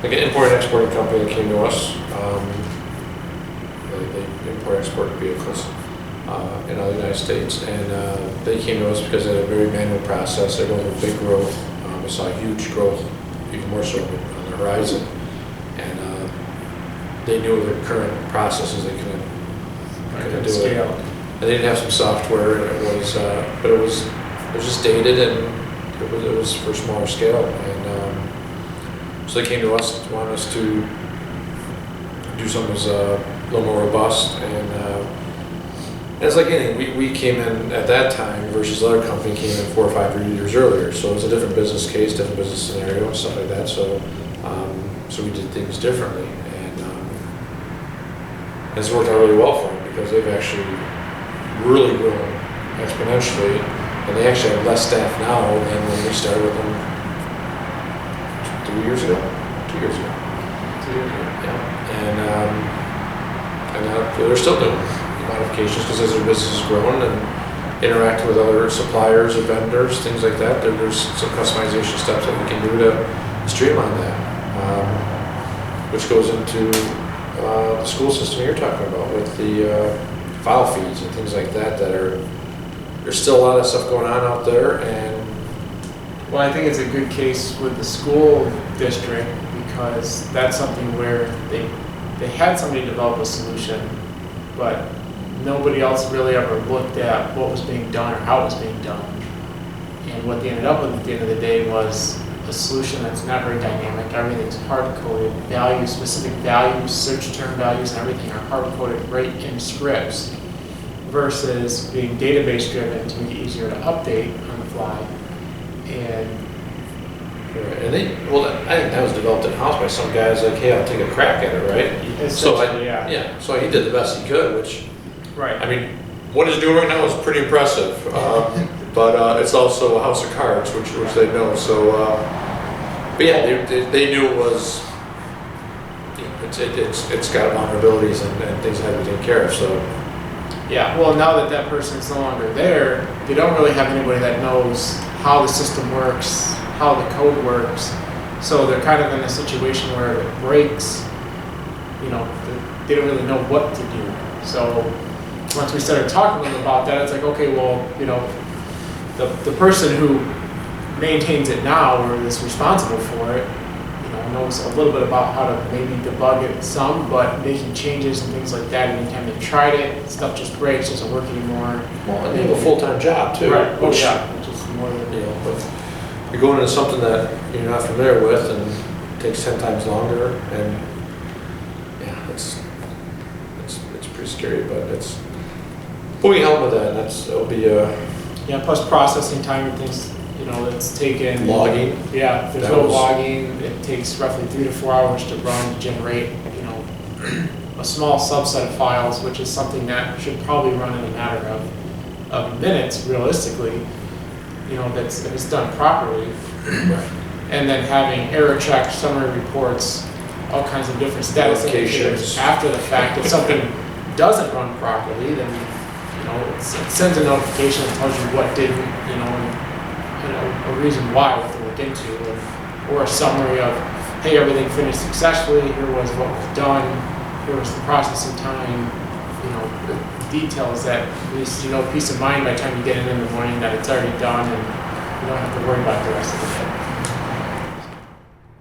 like an import and exporting company that came to us. They import and export vehicles in the United States, and they came to us because they had a very manual process. They're going through big growth. We saw huge growth, even more so on the horizon, and they knew their current processes they couldn't do scale. it. And they did have some software, and it was, but it was just dated, and it was for smaller scale, and so they came to us, wanted us to do something that was a little more robust, and it's like anything, we came in at that time versus the other company came in 4 or 5 years earlier, so it was a different business case, different business scenario, and stuff like that, so we did things differently, and it's worked out really well for them, because they've actually really grown exponentially, and they actually have less staff now than when we started with them 2 years ago. 2 years ago. 2 years ago. Yeah. And they're still doing modifications because as their business has grown and interacting with other suppliers or vendors, things like that, there's some customization steps that we can do to streamline that, which goes into the school system you're talking about with the file feeds and things like that there's still a lot of stuff going on out there, and Well, I think it's a good case with the school district because that's something where they had somebody develop a solution, but nobody else really ever looked at what was being done or how it was being done. And what they ended up with at the end of the day was a solution that's not very dynamic. Everything's hard-coded. Values, specific values, search term values, and everything are hard-coded right in scripts versus being database-driven to make it easier to update on the fly. And I think that was developed in-house by some guys like, hey, I'll take a crack at it, right? So yeah. So he did the best he could, which, Right. I mean, what he's doing right now is pretty impressive, but it's also a house of cards, which they know. So, but yeah, they knew it was. It's got vulnerabilities and things that have to be taken care of. So. Yeah, well, now that that person's no longer there, they don't really have anybody that knows how the system works, how the code works. So they're kind of in a situation where if it breaks, they don't really know what to do. So once we started talking to them about that, it's like, okay, well, the person who maintains it now or is responsible for it, knows a little bit about how to maybe debug it some, but making changes and things like that, anytime they've tried it, stuff just breaks, doesn't work anymore. Well, and they have a full-time job too. Right. Which is more than but you're going into something that you're not familiar with and it takes 10 times longer, and yeah, it's pretty scary, but we can help with that, and it'll be plus processing time and things. It's taken logging. Yeah, there's no logging. It takes roughly 3 to 4 hours to run to generate, a small subset of files, which is something that should probably run in a matter of minutes, realistically. If it's done properly. Right. And then having error checks, summary reports, all kinds of different status indicators after the fact. If something doesn't run properly, then it sends a notification that tells you what didn't, a reason why, what to look into, or a summary of, hey, everything finished successfully, here was what was done, here was the processing time, the details that at least, peace of mind by the time you get in the morning that it's already done and you don't have to worry about the rest of the day.